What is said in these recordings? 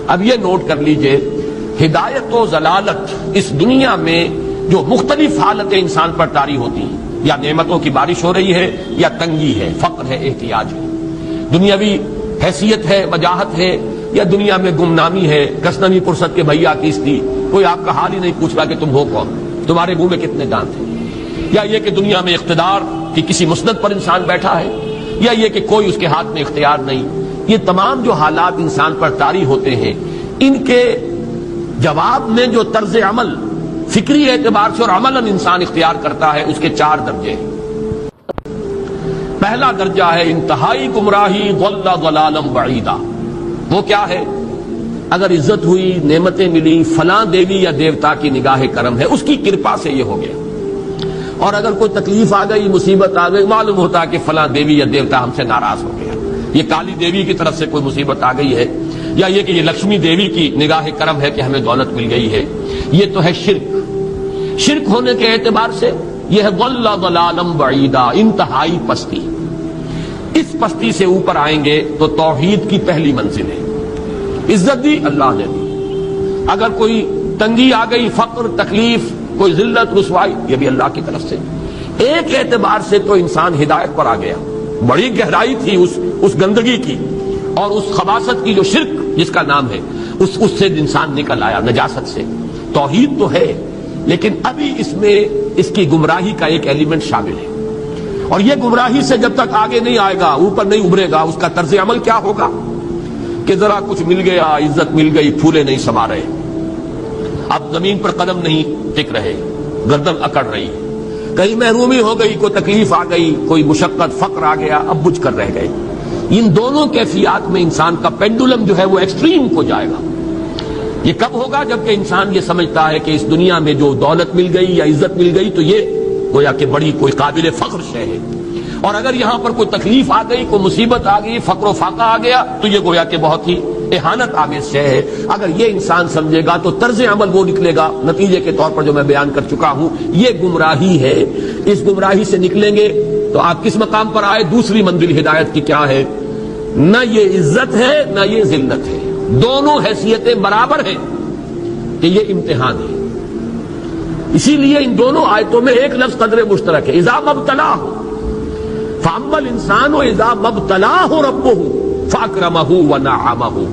اب یہ نوٹ کر لیجئے، ہدایت و ضلالت اس دنیا میں جو مختلف حالتیں انسان پر طاری ہوتی ہیں، یا نعمتوں کی بارش ہو رہی ہے، یا تنگی ہے، فقر ہے، احتیاج ہے، دنیاوی حیثیت ہے، وجاہت ہے، یا دنیا میں گمنامی ہے، کسنوی پرست کے بھیا کیس تھی، کوئی آپ کا حال ہی نہیں پوچھ رہا کہ تم ہو کون، تمہارے منہ میں کتنے دانت ہیں، یا یہ کہ دنیا میں اقتدار کی کسی مسند پر انسان بیٹھا ہے، یا یہ کہ کوئی اس کے ہاتھ میں اختیار نہیں، یہ تمام جو حالات انسان پر طاری ہوتے ہیں، ان کے جواب میں جو طرز عمل فکری اعتبار سے اور عملاً انسان اختیار کرتا ہے، اس کے 4 درجے ہیں۔ پہلا درجہ ہے انتہائی گمراہی، ضل ضلالا بعیدا۔ وہ کیا ہے؟ اگر عزت ہوئی، نعمتیں ملی، فلاں دیوی یا دیوتا کی نگاہ کرم ہے، اس کی کرپا سے یہ ہو گیا، اور اگر کوئی تکلیف آ گئی، مصیبت آ گئی، معلوم ہوتا ہے کہ فلاں دیوی یا دیوتا ہم سے ناراض ہو گیا، یہ کالی دیوی کی طرف سے کوئی مصیبت آ گئی ہے، یا یہ کہ یہ لکشمی دیوی کی نگاہ کرم ہے کہ ہمیں دولت مل گئی ہے۔ یہ تو ہے شرک۔ شرک ہونے کے اعتبار سے یہ ہے ضل ضلالا بعیدا، انتہائی پستی۔ اس پستی سے اوپر آئیں گے تو توحید کی پہلی منزل ہے۔ عزت دی اللہ نے دی، اگر کوئی تنگی آ گئی، فقر، تکلیف، کوئی ذلت، رسوائی، یہ بھی اللہ کی طرف سے۔ ایک اعتبار سے تو انسان ہدایت پر آ گیا، بڑی گہرائی تھی اس گندگی کی اور اس خباثت کی جو شرک جس کا نام ہے، اس سے انسان نکل آیا، نجاست سے۔ توحید تو ہے، لیکن ابھی اس میں اس کی گمراہی کا ایک ایلیمنٹ شامل ہے، اور یہ گمراہی سے جب تک آگے نہیں آئے گا، اوپر نہیں ابھرے گا، اس کا طرز عمل کیا ہوگا کہ ذرا کچھ مل گیا، عزت مل گئی، پھولے نہیں سما رہے، اب زمین پر قدم نہیں ٹک رہے، گردن اکڑ رہی، کہیں محرومی ہو گئی، کوئی تکلیف آ گئی، کوئی مشقت، فقر آ گیا، اب بجھ کر رہ گئے۔ ان دونوں کیفیات میں انسان کا پینڈولم جو ہے وہ ایکسٹریم کو جائے گا۔ یہ کب ہوگا؟ جبکہ انسان یہ سمجھتا ہے کہ اس دنیا میں جو دولت مل گئی یا عزت مل گئی تو یہ گویا کہ بڑی کوئی قابل فخر شے ہے، اور اگر یہاں پر کوئی تکلیف آ گئی، کوئی مصیبت آ گئی، فقر و فاقہ آ گیا تو یہ گویا کہ بہت ہی اہانت آمیز شے ہے۔ اگر یہ انسان سمجھے گا تو طرز عمل وہ نکلے گا نتیجے کے طور پر جو میں بیان کر چکا ہوں، یہ گمراہی ہے۔ اس گمراہی سے نکلیں گے تو آپ کس مقام پر آئے؟ دوسری منزل ہدایت کی کیا ہے؟ نہ یہ عزت ہے نہ یہ ذلت ہے، دونوں حیثیتیں برابر ہیں کہ یہ امتحان ہے۔ اسی لیے ان دونوں آیتوں میں ایک لفظ قدر مشترک ہے، اذا مبتلاہ، فاما الانسان اذا مبتلاہ ربہ فاکرمہ ونعمہ۔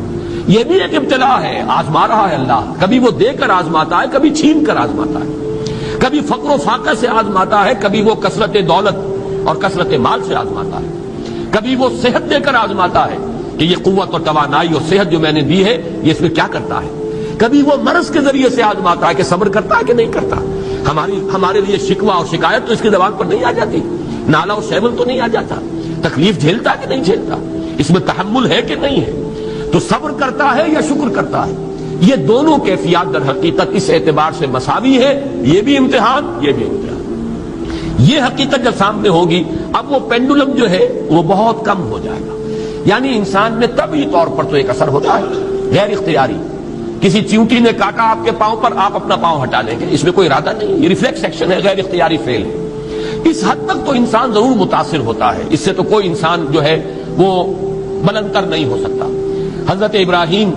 یہ بھی ایک ابتلا ہے، آزما رہا ہے اللہ، کبھی وہ دے کر آزماتا ہے، کبھی چھین کر آزماتا ہے، کبھی فقر و فاقہ سے آزماتا ہے، کبھی وہ کثرت دولت اور کثرت مال سے آزماتا ہے، کبھی وہ صحت دے کر آزماتا ہے کہ یہ قوت اور توانائی اور صحت جو میں نے دی ہے یہ اس میں کیا کرتا ہے، کبھی وہ مرض کے ذریعے سے آزماتا ہے کہ صبر کرتا ہے کہ نہیں کرتا۔ ہمارے لیے شکوہ اور شکایت تو اس کی زبان پر نہیں آ جاتی، نالا اور شیول تو نہیں آ جاتا، تکلیف جھیلتا کہ نہیں جھیلتا، اس میں تحمل ہے کہ نہیں ہے، تو صبر کرتا ہے یا شکر کرتا ہے۔ یہ دونوں کیفیات در حقیقت اس اعتبار سے مساوی ہے، یہ بھی امتحان، یہ بھی امتحان۔ یہ حقیقت جب سامنے ہوگی اب وہ پینڈولم جو ہے وہ بہت کم ہو جائے گا، یعنی انسان میں طبعی طور پر تو ایک اثر ہوتا ہے غیر اختیاری، کسی چیونٹی نے کاٹا آپ کے پاؤں پر، آپ اپنا پاؤں ہٹا لیں گے، اس میں کوئی ارادہ نہیں، یہ ریفلیکس ایکشن ہے، غیر اختیاری فعل ہے۔ اس حد تک تو انسان ضرور متاثر ہوتا ہے، اس سے تو کوئی انسان جو ہے وہ بلند تر نہیں ہو سکتا۔ حضرت ابراہیم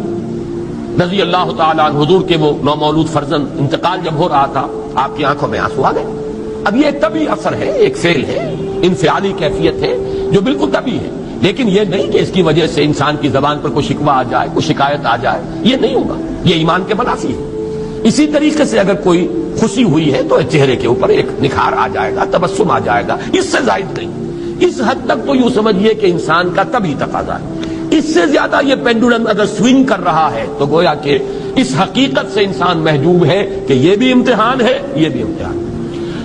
رضی اللہ تعالیٰ عنہ، حضور کے وہ نومولود فرزند، انتقال جب ہو رہا تھا آپ کی آنکھوں میں آنسو آ گئے۔ اب یہ ایک طبعی اثر ہے، ایک فعل ہے، انفعالی کیفیت ہے جو بالکل طبعی ہے، لیکن یہ نہیں کہ اس کی وجہ سے انسان کی زبان پر کوئی شکوہ آ جائے، کوئی شکایت آ جائے، یہ نہیں ہوگا، یہ ایمان کے منافی ہے۔ اسی طریقے سے اگر کوئی خوشی ہوئی ہے تو چہرے کے اوپر ایک نکھار آ جائے گا، تبسم آ جائے گا، اس سے زائد نہیں۔ اس حد تک تو یوں سمجھیے کہ انسان کا طبعی تقاضا ہے۔ اس سے زیادہ یہ پینڈولم اگر سوئنگ کر رہا ہے تو گویا کہ اس حقیقت سے انسان محجوب ہے کہ یہ بھی امتحان ہے، یہ بھی امتحان،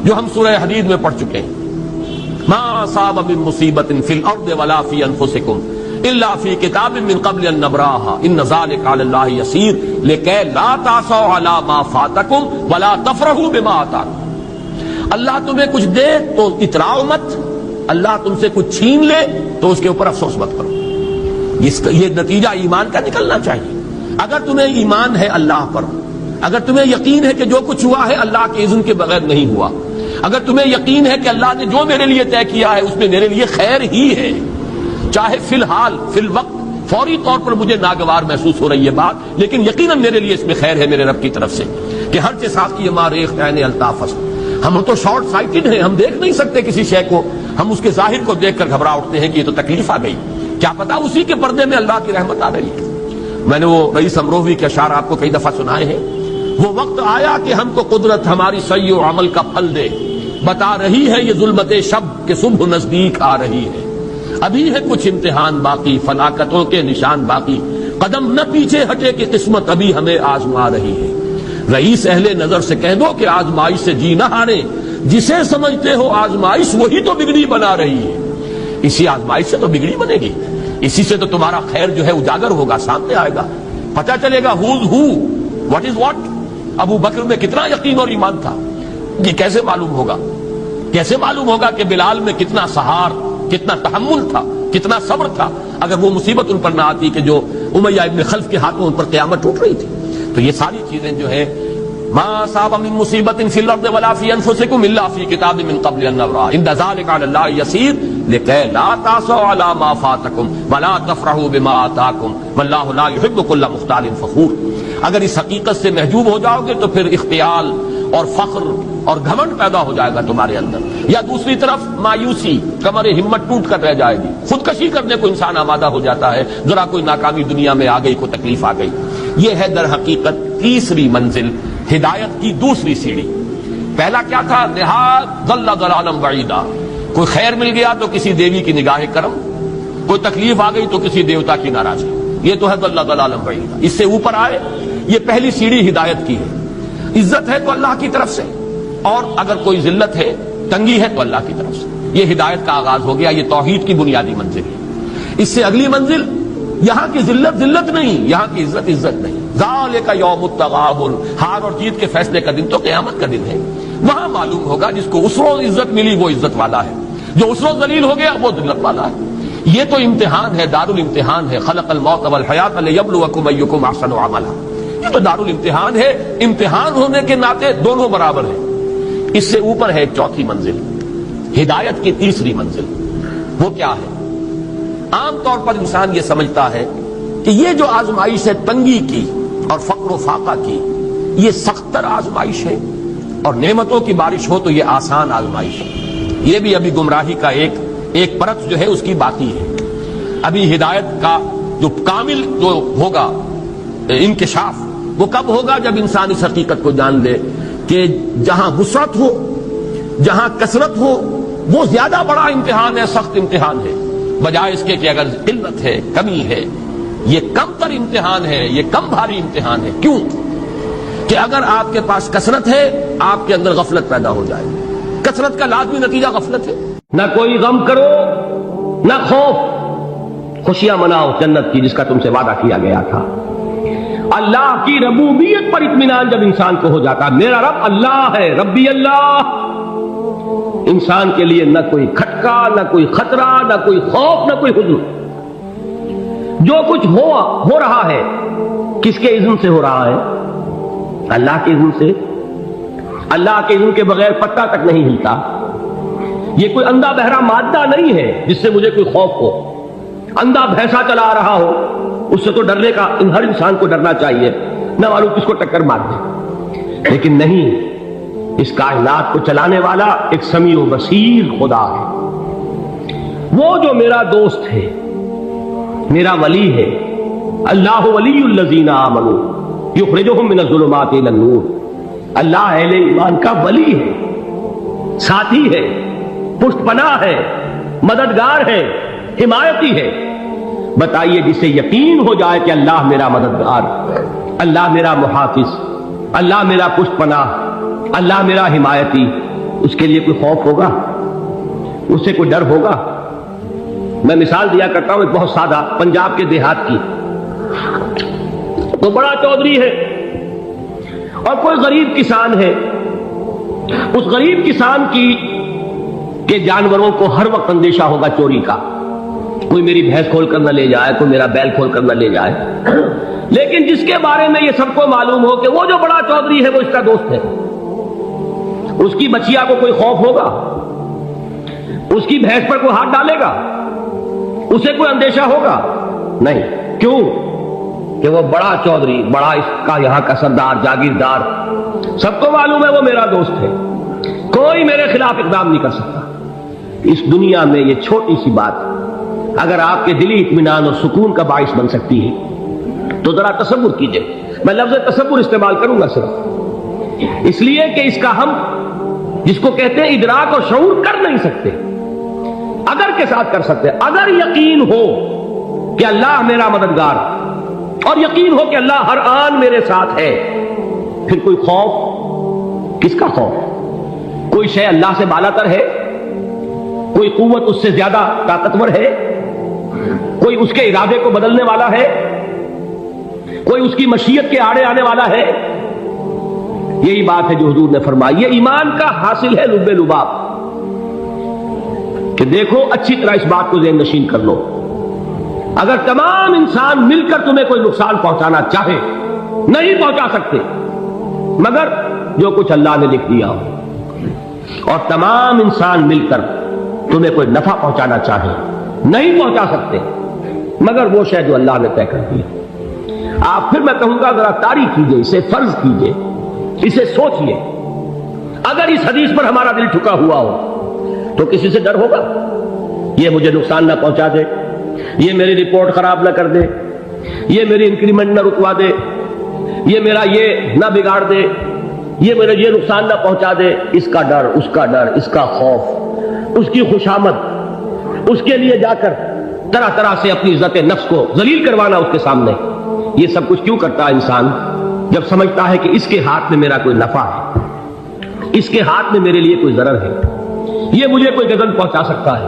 جو ہم سورہ حدید میں پڑھ چکے ہیں۔ ما اصاب من مصیبت فی الارض ولا فی انفسکم الا فی کتاب من قبل ان نبراها ان ذلک علی اللہ یسیر لکی لا تعصوا علی ما فاتکم ولا تفرحوا بما آتاکم۔ اللہ تمہیں کچھ دے تو اتراؤ مت، اللہ تم سے کچھ چھین لے تو اس کے اوپر افسوس مت کرو۔ یہ نتیجہ ایمان کا نکلنا چاہیے۔ اگر تمہیں ایمان ہے اللہ پر، اگر تمہیں یقین ہے کہ جو کچھ ہوا ہے اللہ کے اذن کے بغیر نہیں ہوا، اگر تمہیں یقین ہے کہ اللہ نے جو میرے لیے طے کیا ہے اس میں میرے لیے خیر ہی ہے، چاہے فی الحال، فی الوقت، فوری طور پر مجھے ناگوار محسوس ہو رہی ہے بات، لیکن یقیناً میرے لیے اس میں خیر ہے میرے رب کی طرف سے کہ ہر کے ساتھ کی ہمارے عین الطاف است۔ ہم تو شارٹ سائٹڈ ہیں، ہم دیکھ نہیں سکتے کسی شے کو، ہم اس کے ظاہر کو دیکھ کر گھبرا اٹھتے ہیں کہ یہ تو تکلیف آ گئی، کیا پتا اسی کے پردے میں اللہ کی رحمت آ رہی ہے۔ میں نے وہ رئیس امروہوی کے اشعار آپ کو کئی دفعہ سنائے ہیں۔ وہ وقت آیا کہ ہم کو قدرت ہماری سعی و عمل کا پھل دے، بتا رہی ہے یہ ظلمت شب کہ صبح نزدیک آ رہی ہے۔ ابھی ہے کچھ امتحان باقی، فلاکتوں کے نشان باقی، قدم نہ پیچھے ہٹے کہ قسمت ابھی ہمیں آزما رہی ہے۔ رئیس اہل نظر سے کہہ دو کہ آزمائش سے جی نہ ہارے، جسے سمجھتے ہو آزمائش وہی تو بگڑی بنا رہی ہے۔ اسی آزمائش سے تو بگڑی بنے گی، اسی سے تو تمہارا خیر جو ہے اجاگر ہوگا، سامنے آئے گا، پتہ چلے گا who's who, what is what۔ ابو بکر میں کتنا یقین اور ایمان تھا، یہ کیسے معلوم ہوگا؟ کیسے معلوم ہوگا کہ بلال میں کتنا سہار، کتنا تحمل تھا، کتنا صبر تھا، اگر وہ مصیبت ان پر نہ آتی کہ جو امیہ ابن خلف کے ہاتھوں ان پر قیامت ٹوٹ رہی تھی۔ تو یہ ساری چیزیں جو ہے ما اصاب من مصیبت فی الارض ولا فی انفسکم الا فی کتاب من قبل ان نبرأ ان ذلک علی اللہ یسیر لکی لا تعصوا علی ما فاتکم ولا تفرحوا بما آتاکم واللہ لا یحب کل مختال فخور۔ اگر اس حقیقت سے محجوب ہو جاؤ گے تو پھر اختیال اور فخر اور گھمنڈ پیدا ہو جائے گا تمہارے اندر، یا دوسری طرف مایوسی، کمر ہمت ٹوٹ کر رہ جائے گی، خودکشی کرنے کو انسان آمادہ ہو جاتا ہے، ذرا کوئی ناکامی دنیا میں آ گئی، کوئی تکلیف آ گئی۔ یہ ہے در حقیقت تیسری منزل، ہدایت کی دوسری سیڑھی۔ پہلا کیا تھا؟ نہایت ضل ضلالا بعیدا، کوئی خیر مل گیا تو کسی دیوی کی نگاہ کرم، کوئی تکلیف آ گئی تو کسی دیوتا کی ناراضگی، یہ تو ہے ضل ضلالا بعیدا۔ اس سے اوپر آئے، یہ پہلی سیڑھی ہدایت کی ہے۔ عزت ہے تو اللہ کی طرف سے، اور اگر کوئی ذلت ہے، تنگی ہے تو اللہ کی طرف سے، یہ ہدایت کا آغاز ہو گیا، یہ توحید کی بنیادی منزل ہے۔ اس سے اگلی منزل، یہاں کی ذلت ذلت نہیں، یہاں کی عزت عزت نہیں۔ ذالک یوم التغابن، ہار اور جیت کے فیصلے کا دن تو قیامت کا دن ہے۔ وہاں معلوم ہوگا جس کو اس روز عزت ملی وہ عزت والا ہے، جو اس روز ذلیل ہو گیا وہ ذلت والا ہے۔ یہ تو امتحان ہے، دار الامتحان ہے۔ خلق الموت والحیات لیبلوکم ایکم احسن عملا، یہ تو دار الامتحان ہے۔ امتحان ہونے کے ناطے دونوں برابر ہیں۔ اس سے اوپر ہے ایک چوتھی منزل، ہدایت کی تیسری منزل۔ وہ کیا ہے؟ عام طور پر انسان یہ سمجھتا ہے کہ یہ جو آزمائش ہے تنگی کی اور فقر و فاقہ کی، یہ سخت تر آزمائش ہے، اور نعمتوں کی بارش ہو تو یہ آسان آزمائش ہے۔ یہ بھی ابھی گمراہی کا ایک پرت جو ہے اس کی باقی ہے۔ ابھی ہدایت کا جو کامل جو ہوگا انکشاف، وہ کب ہوگا؟ جب انسان اس حقیقت کو جان لے کہ جہاں وسعت ہو، جہاں کثرت ہو، وہ زیادہ بڑا امتحان ہے، سخت امتحان ہے، بجائے اس کے کہ اگر قلت ہے، کمی ہے، یہ کم تر امتحان ہے، یہ کم بھاری امتحان ہے۔ کیوں؟ کہ اگر آپ کے پاس کثرت ہے، آپ کے اندر غفلت پیدا ہو جائے گی۔ کثرت کا لازمی نتیجہ غفلت ہے۔ نہ کوئی غم کرو، نہ خوف، خوشیاں مناؤ جنت کی جس کا تم سے وعدہ کیا گیا تھا۔ اللہ کی ربوبیت پر اطمینان جب انسان کو ہو جاتا، میرا رب اللہ ہے، ربی اللہ، انسان کے لیے نہ کوئی کھٹکا، نہ کوئی خطرہ، نہ کوئی خوف، نہ کوئی حزن۔ جو کچھ ہو رہا ہے کس کے اذن سے ہو رہا ہے؟ اللہ کے اذن سے۔ اللہ کے اذن کے بغیر پتہ تک نہیں ہلتا۔ یہ کوئی اندھا بہرا مادہ نہیں ہے جس سے مجھے کوئی خوف ہو۔ اندھا بھینسا چلا رہا ہو اس سے تو ڈرنے کا ہر انسان کو ڈرنا چاہیے، نہ معلوم کس کو ٹکر مار دے، لیکن نہیں، اس کائنات کو چلانے والا ایک سمیع و بصیر خدا ہے۔ وہ جو میرا دوست ہے، میرا ولی ہے، اللہ ولی الذین آمنوا یخرجہم من الظلمات الی النور، اللہ اہل ایمان کا ولی ہے، ساتھی ہے، پشت پناہ ہے، مددگار ہے، حمایتی ہے۔ بتائیے جسے یقین ہو جائے کہ اللہ میرا مددگار، اللہ میرا محافظ، اللہ میرا پشت پناہ، اللہ میرا حمایتی، اس کے لیے کوئی خوف ہوگا؟ اس سے کوئی ڈر ہوگا؟ میں مثال دیا کرتا ہوں ایک بہت سادہ، پنجاب کے دیہات کی۔ تو بڑا چودھری ہے اور کوئی غریب کسان ہے۔ اس غریب کسان کی کہ جانوروں کو ہر وقت اندیشہ ہوگا چوری کا، کوئی میری بھینس کھول کر نہ لے جائے، کوئی میرا بیل کھول کر نہ لے جائے۔ لیکن جس کے بارے میں یہ سب کو معلوم ہو کہ وہ جو بڑا چودھری ہے وہ اس کا دوست ہے، اس کی بچیا کو کوئی خوف ہوگا؟ اس کی بھینس پر کوئی ہاتھ ڈالے گا؟ اسے کوئی اندیشہ ہوگا؟ نہیں۔ کیوں کہ وہ بڑا چودھری، بڑا اس کا یہاں کا سردار، جاگیردار، سب کو معلوم ہے وہ میرا دوست ہے، کوئی میرے خلاف اقدام نہیں کر سکتا۔ اس دنیا میں یہ چھوٹی سی بات اگر آپ کے دلی اطمینان اور سکون کا باعث بن سکتی ہے تو ذرا تصور کیجئے۔ میں لفظ تصور استعمال کروں گا صرف اس لیے کہ اس کا ہم جس کو کہتے ہیں ادراک اور شعور کر نہیں سکتے، اگر کے ساتھ کر سکتے۔ اگر یقین ہو کہ اللہ میرا مددگار اور یقین ہو کہ اللہ ہر آن میرے ساتھ ہے، پھر کوئی خوف، کس کا خوف؟ کوئی شے اللہ سے بالا تر ہے؟ کوئی قوت اس سے زیادہ طاقتور ہے؟ کوئی اس کے ارادے کو بدلنے والا ہے؟ کوئی اس کی مشیت کے آڑے آنے والا ہے؟ یہی بات ہے جو حضور نے فرمائی۔ یہ ایمان کا حاصل ہے لب لباب، کہ دیکھو اچھی طرح اس بات کو ذہن نشین کر لو، اگر تمام انسان مل کر تمہیں کوئی نقصان پہنچانا چاہے نہیں پہنچا سکتے مگر جو کچھ اللہ نے لکھ دیا ہو، اور تمام انسان مل کر تمہیں کوئی نفع پہنچانا چاہے نہیں پہنچا سکتے مگر وہ شے جو اللہ نے طے کر دیا۔ آپ پھر میں کہوں گا ذرا تاریخ کیجئے، اسے فرض کیجئے، اسے سوچئے، اگر اس حدیث پر ہمارا دل ٹھکا ہوا ہو تو کسی سے ڈر ہوگا؟ یہ مجھے نقصان نہ پہنچا دے، یہ میری رپورٹ خراب نہ کر دے، یہ میری انکریمنٹ نہ رکوا دے، یہ میرا یہ نہ بگاڑ دے، یہ میرا یہ نقصان نہ پہنچا دے۔ اس کا ڈر، اس کا ڈر، اس کا خوف، اس کی خوشامد، اس کے لیے جا کر طرح طرح سے اپنی عزت نفس کو ذلیل کروانا اس کے سامنے، یہ سب کچھ کیوں کرتا ہے انسان؟ جب سمجھتا ہے کہ اس کے ہاتھ میں میرا کوئی نفع ہے، اس کے ہاتھ میں میرے لیے کوئی ضرر ہے، یہ مجھے کوئی گزن پہنچا سکتا ہے،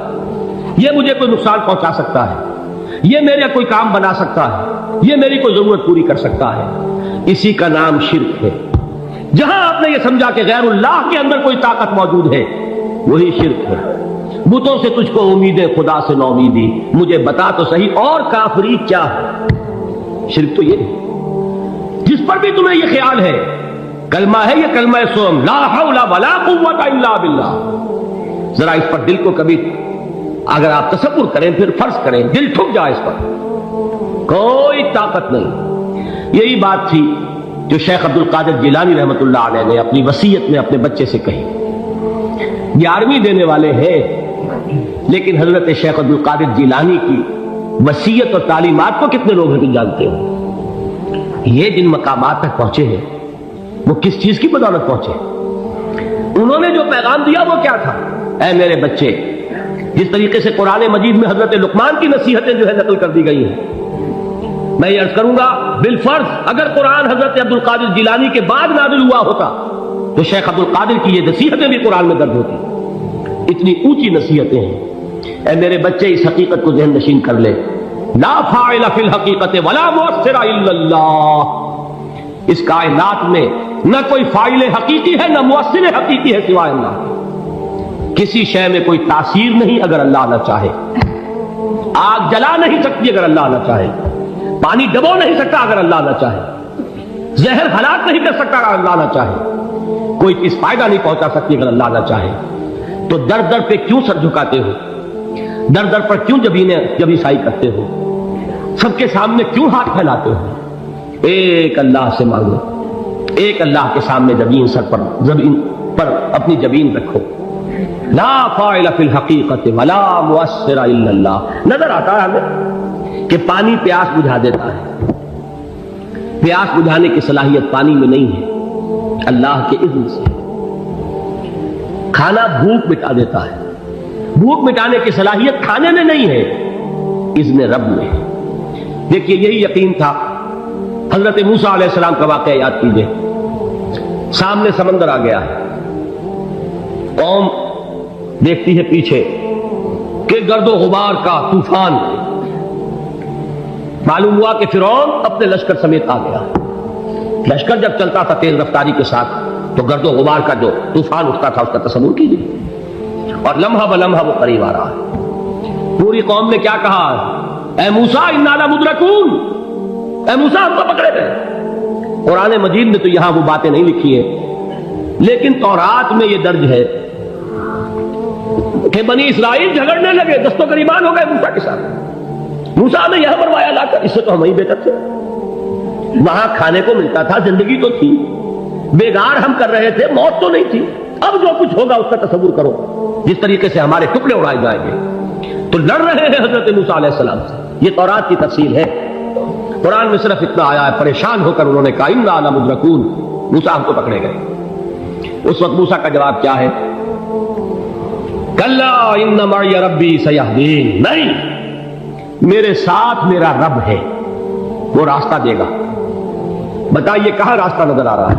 یہ مجھے کوئی نقصان پہنچا سکتا ہے، یہ میرا کوئی کام بنا سکتا ہے، یہ میری کوئی ضرورت پوری کر سکتا ہے، اسی کا نام شرک ہے۔ جہاں آپ نے یہ سمجھا کہ غیر اللہ کے اندر کوئی طاقت موجود ہے وہی شرک ہے۔ بتوں سے تجھ کو امید ہے، خدا سے نو امیدی، مجھے بتا تو صحیح اور کافری کیا ہے؟ شرک تو یہ ہے۔ جس پر بھی تمہیں یہ خیال ہے کلمہ ہے، یہ کلمہ سوم لا حول ولا قوت الا باللہ، ذرا اس پر دل کو کبھی اگر آپ تصور کریں، پھر فرض کریں، دل ٹھک جائے اس پر، کوئی طاقت نہیں۔ یہی بات تھی جو شیخ عبد القادر جیلانی رحمۃ اللہ علیہ نے اپنی وصیت میں اپنے بچے سے کہی۔ 11ویں دینے والے ہیں لیکن حضرت شیخ عبد القادر جیلانی کی وصیت اور تعلیمات کو کتنے لوگ ہیں تم جانتے ہو؟ یہ جن مقامات تک پہنچے ہیں وہ کس چیز کی بدولت پہنچے؟ انہوں نے جو پیغام دیا وہ کیا تھا؟ اے میرے بچے، جس طریقے سے قرآن مجید میں حضرت لقمان کی نصیحتیں جو ہے نقل کر دی گئی ہیں، میں یہ عرض کروں گا بالفرض اگر قرآن حضرت عبد القادر جیلانی کے بعد نازل ہوا ہوتا تو شیخ عبد القادر کی یہ نصیحتیں بھی قرآن میں درج ہوتی۔ اتنی اونچی نصیحتیں ہیں۔ اے میرے بچے، اس حقیقت کو ذہن نشین کر لے، لا فاعل فی الحقیقت ولا مؤثر الا اللہ، اس کائنات میں نہ کوئی فاعل حقیقی ہے نہ مؤثر حقیقی ہے سوائے اللہ۔ کسی شے میں کوئی تاثیر نہیں اگر اللہ نہ چاہے، آگ جلا نہیں سکتی اگر اللہ نہ چاہے، پانی ڈبو نہیں سکتا اگر اللہ نہ چاہے، زہر ہلاک نہیں کر سکتا اگر اللہ نہ چاہے، کوئی چیز فائدہ نہیں پہنچا سکتی اگر اللہ نہ چاہے۔ تو در در پہ کیوں سر جھکاتے ہو؟ در در پر کیوں جبیں سائی کرتے ہو؟ سب کے سامنے کیوں ہاتھ پھیلاتے ہو؟ ایک اللہ سے مانگو، ایک اللہ کے سامنے زمین پر اپنی جبین رکھو۔ لا فاعل فی الحقیقت ولا مؤثر الا اللہ۔ نظر آتا ہے ہمیں کہ پانی پیاس بجھا دیتا ہے، پیاس بجھانے کی صلاحیت پانی میں نہیں ہے، اللہ کے اذن سے۔ کھانا بھوک مٹا دیتا ہے، بھوک مٹانے کی صلاحیت کھانے میں نہیں ہے، اذن رب میں ہے۔ دیکھیے یہی یقین تھا حضرت موسیٰ علیہ السلام کا واقعہ یاد کیجئے۔ سامنے سمندر آ گیا ہے، قوم دیکھتی ہے پیچھے کہ گرد و غبار کا طوفان، معلوم ہوا کہ فرعون اپنے لشکر سمیت آ گیا۔ لشکر جب چلتا تھا تیز رفتاری کے ساتھ تو گرد و غبار کا جو طوفان اٹھتا تھا اس کا تصور کیجیے، اور لمحہ بلمحہ وہ قریب آ رہا ہے۔ پوری قوم نے کیا کہا؟ اے موسیٰ انا لمدرکون، اے موسیٰ ہم کو پکڑے گئے۔ قرآن مجید میں تو یہاں وہ باتیں نہیں لکھی ہیں، لیکن تورات میں یہ درج ہے کہ بنی اسرائیل جھگڑنے لگے، دست و گریبان ہو گئے موسیٰ کے ساتھ۔ موسیٰ نے یہاں مروایا لا کر، اس سے تو ہم ہی بہتر تھے، وہاں کھانے کو ملتا تھا، زندگی تو تھی، بیگار ہم کر رہے تھے، موت تو نہیں تھی، اب جو کچھ ہوگا اس کا تصور کرو، جس طریقے سے ہمارے ٹکڑے اڑائے جائیں گے۔ تو لڑ رہے ہیں حضرت موسیٰ علیہ السلام سے، یہ تورات کی تفصیل ہے، قرآن میں صرف اتنا آیا ہے، پریشان ہو کر انہوں نے کہا انا لمدرکون، موسیٰ ہم تو پکڑے گئے۔ اس وقت موسیٰ کا جواب کیا ہے؟ کلا ان معی ربی سیہدین، نہیں، میرے ساتھ میرا رب ہے، وہ راستہ دے گا۔ بتائیے کہاں راستہ نظر آ رہا ہے؟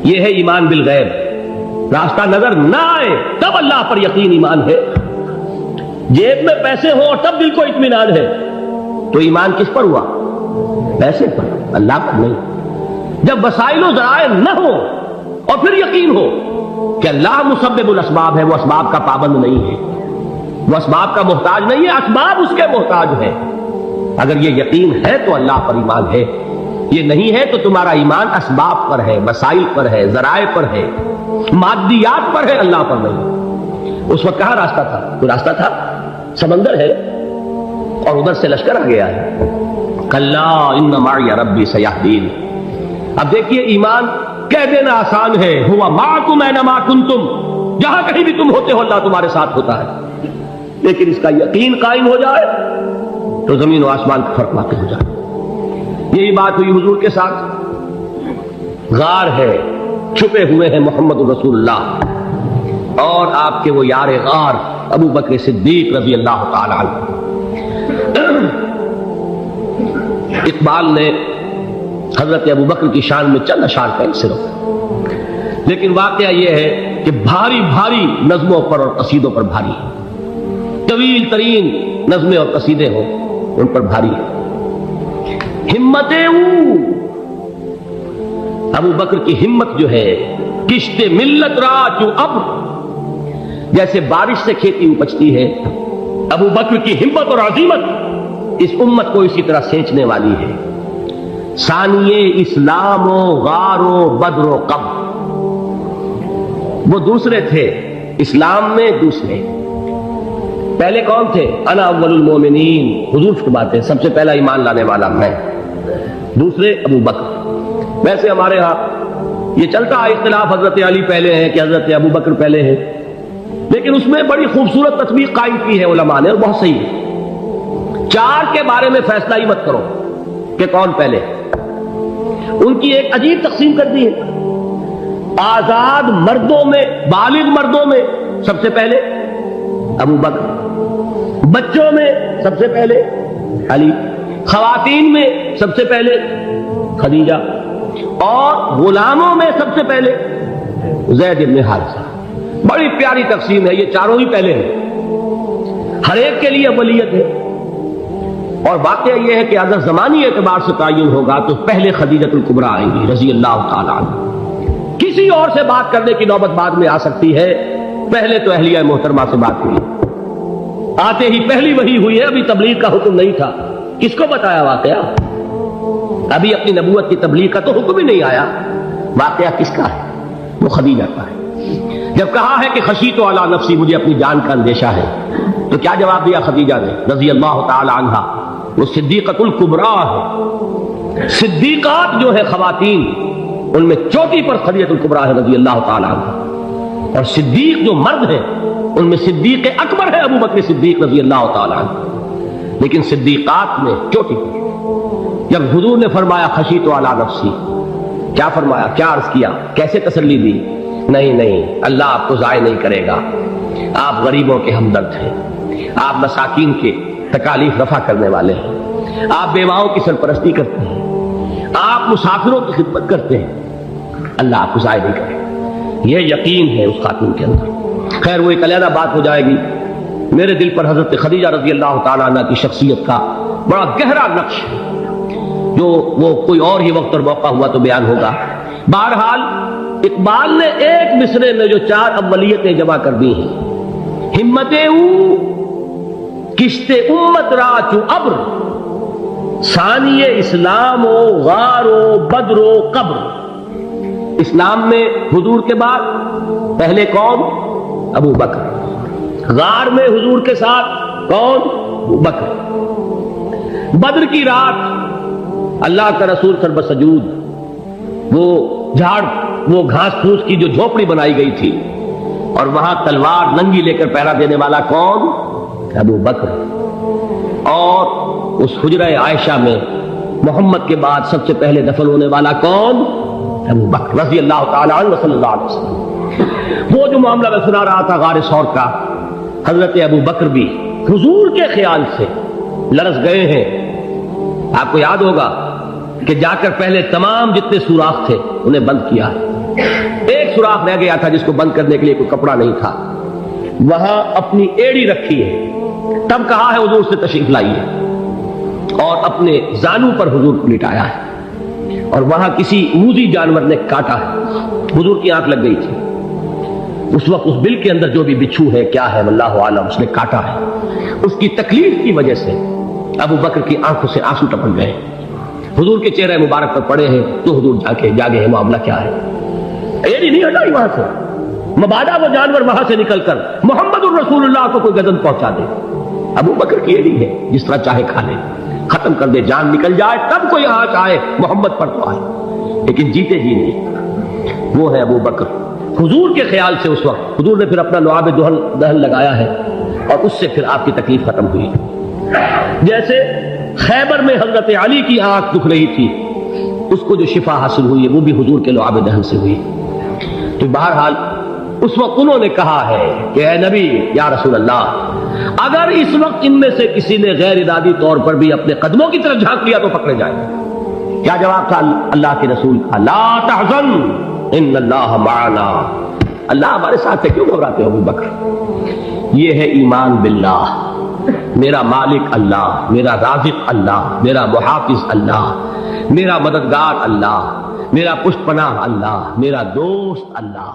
یہ ہے ایمان بالغیب۔ راستہ نظر نہ آئے تب اللہ پر یقین ایمان ہے، جیب میں پیسے ہوں اور تب دل کو اطمینان ہے، تو ایمان کس پر ہوا؟ پیسے پر، اللہ پر نہیں۔ جب وسائل و ذرائع نہ ہو اور پھر یقین ہو کہ اللہ مسبب الاسباب ہے، وہ اسباب کا پابند نہیں ہے، وہ اسباب کا محتاج نہیں ہے، اسباب اس کے محتاج ہے، اگر یہ یقین ہے تو اللہ پر ایمان ہے، یہ نہیں ہے تو تمہارا ایمان اسباب پر ہے، وسائل پر ہے، ذرائع پر ہے، مادیات پر ہے، اللہ پر نہیں۔ اس وقت کہاں راستہ تھا؟ کوئی راستہ تھا؟ سمندر ہے اور ادھر سے لشکر آ گیا ہے۔ کلا ان معی ربی سیہدین۔ اب دیکھیے ایمان کہہ دینا آسان ہے، ہوا معکم اینما کنتم، جہاں کہیں بھی تم ہوتے ہو اللہ تمہارے ساتھ ہوتا ہے، لیکن اس کا یقین قائم ہو جائے تو زمین و آسمان کا فرق واقع ہو جائے۔ یہی بات ہوئی حضور کے ساتھ، غار ہے، چھپے ہوئے ہیں محمد رسول اللہ اور آپ کے وہ یار غار ابو بکر صدیق رضی اللہ تعالی عنہ۔ اقبال نے حضرت ابو بکر کی شان میں چند اشعار کا صرف، لیکن واقعہ یہ ہے کہ بھاری بھاری نظموں پر اور قصیدوں پر بھاری ہے، طویل ترین نظمیں اور قصیدے ہوں ان پر بھاری ہے۔ ہمت ابو بکر کی ہمت جو ہے، کشت ملت را چو اب، جیسے بارش سے کھیتی اپجتی ہے، ابو بکر کی ہمت اور عزیمت اس امت کو اسی طرح سینچنے والی ہے۔ ثانیے اسلام و غار و بدر و قب، وہ دوسرے تھے اسلام میں، دوسرے پہلے کون تھے؟ انا اول المومنین، حضور فرماتے سب سے پہلا ایمان لانے والا میں، دوسرے ابو بکر۔ ویسے ہمارے ہاں یہ چلتا ہے اختلاف، حضرت علی پہلے ہیں کہ حضرت ابو بکر پہلے ہیں، لیکن اس میں بڑی خوبصورت تطبیق قائم کی ہے علماء نے اور بہت صحیح ہے۔ چار کے بارے میں فیصلہ ہی مت کرو کہ کون پہلے، ان کی ایک عجیب تقسیم کر دی ہے۔ آزاد مردوں میں، بالغ مردوں میں سب سے پہلے ابو بکر، بچوں میں سب سے پہلے علی، خواتین میں سب سے پہلے خدیجہ، اور غلاموں میں سب سے پہلے زید بن حارثہ۔ بڑی پیاری تقسیم ہے، یہ چاروں ہی پہلے ہیں، ہر ایک کے لیے اولیت ہے۔ اور واقعہ یہ ہے کہ اگر زمانی اعتبار سے تعین ہوگا تو پہلے خدیجۃ الکبریٰ آئیں گی رضی اللہ تعالی عنہ، کسی اور سے بات کرنے کی نوبت بعد میں آ سکتی ہے، پہلے تو اہلیہ محترمہ سے بات ہوئی، آتے ہی پہلی وحی ہوئی ہے، ابھی تبلیغ کا حکم نہیں تھا، کس کو بتایا واقعہ؟ ابھی اپنی نبوت کی تبلیغ کا تو حکم ہی نہیں آیا، واقعہ کس کا ہے؟ وہ خدیجہ کا ہے۔ جب کہا ہے کہ خشیت علی نفسی، مجھے اپنی جان کا اندیشہ ہے، تو کیا جواب دیا خدیجہ نے رضی اللہ تعالی عنہا؟ وہ صدیقۃ الکبریٰ ہے، صدیقات جو ہے خواتین ان میں چوٹی پر خدیجۃ الکبریٰ ہے رضی اللہ تعالی عنہ، اور صدیق جو مرد ہیں ان میں صدیق اکبر ہے ابو بکر صدیق رضی اللہ تعالی عنہ، لیکن صدیقات میں چوٹی پر۔ جب حضور نے فرمایا خشیت علی نفسی، کیا فرمایا، کیا عرض کیا، کیسے تسلی دی؟ نہیں نہیں، اللہ آپ کو ضائع نہیں کرے گا، آپ غریبوں کے ہمدرد ہیں، آپ مساکین کے تکالیف رفع کرنے والے ہیں، آپ بیواؤں کی سرپرستی کرتے ہیں، آپ مسافروں کی خدمت کرتے ہیں، اللہ آپ کو ضائع نہیں کرے گا، یہ یقین ہے اس خاتون کے اندر۔ خیر وہ ایک علیحدہ بات ہو جائے گی، میرے دل پر حضرت خدیجہ رضی اللہ تعالیٰ عنہ کی شخصیت کا بڑا گہرا نقش ہے، جو وہ کوئی اور ہی وقت اور موقع ہوا تو بیان ہوگا۔ بہرحال اقبال نے ایک مصرے میں جو چار اولیتیں جمع کر دی ہیں، ہمت کشت امت را چو ابر، ثانی اسلام و غار و بدر و قبر۔ اسلام میں حضور کے بعد پہلے کون؟ ابو بکر، غار میں حضور کے ساتھ کون؟ ابو بکر، بدر کی رات اللہ کا رسول سر بسجود، وہ جھاڑ وہ گھاس پھوس کی جو جھوپڑی بنائی گئی تھی، اور وہاں تلوار ننگی لے کر پہرا دینے والا کون؟ ابو بکر. اور اس حجرہ عائشہ میں محمد کے بعد سب سے پہلے دفن ہونے والا کون؟ ابو بکر رضی اللہ تعالی عنہ صلی اللہ علیہ وسلم. وہ جو معاملہ میں سنا رہا تھا غار ثور کا، حضرت ابو بکر بھی حضور کے خیال سے لرز گئے ہیں. آپ کو یاد ہوگا کہ جا کر پہلے تمام جتنے سوراخ تھے انہیں بند کیا. ایک سوراخ رہ گیا تھا جس کو بند کرنے کے لیے کوئی کپڑا نہیں تھا، وہاں اپنی ایڑی رکھی ہے. تب کہا ہے حضور سے تشریف لائیے، اور اپنے زانو پر حضور کو لٹایا ہے، اور وہاں کسی موذی جانور نے کاٹا ہے. حضور کی آنکھ لگ گئی تھی اس وقت. اس بل کے اندر جو بھی بچھو ہے کیا ہے واللہ عالم، اس نے کاٹا ہے. اس کی تکلیف کی وجہ سے ابو بکر کی آنکھوں سے آنسو ٹپک گئے. حضور کے چہرے مبارک پر پڑے ہیں تو حضور جاگے ہیں معاملہ کیا ہے. ایڑی نہیں ہٹائی وہاں سے، مبادا وہ جانور وہاں سے نکل کر محمد الرسول اللہ کو کوئی گردن پہنچا دے. ابو بکر کی ایڑی ہے، جس طرح چاہے کھا لے، ختم کر دے، جان نکل جائے تب کوئی آنچ آئے محمد پر تو آئے، لیکن جیتے جی نہیں. وہ ہے ابو بکر حضور کے خیال سے. اس وقت حضور نے پھر اپنا لعاب دہن لگایا ہے، اور اس سے پھر آپ کی تکلیف ختم ہوئی. جیسے خیبر میں حضرت علی کی آنکھ دکھ رہی تھی، اس کو جو شفا حاصل ہوئی ہے وہ بھی حضور کے لعاب دہن سے ہوئی. تو بہرحال اس وقت انہوں نے کہا ہے کہ اے نبی یا رسول اللہ، اگر اس وقت ان میں سے کسی نے غیر ارادی طور پر بھی اپنے قدموں کی طرف جھانک لیا تو پکڑے جائیں. کیا جواب تھا اللہ کے رسول کا؟ لا تحزن ان اللہ معنا. اللہ ہمارے ساتھ ہے، کیوں گھبراتے ہو ابو بکر؟ یہ ہے ایمان باللہ. میرا مالک اللہ، میرا رازق اللہ، میرا محافظ اللہ، میرا مددگار اللہ، میرا پشت پناہ اللہ، میرا دوست اللہ.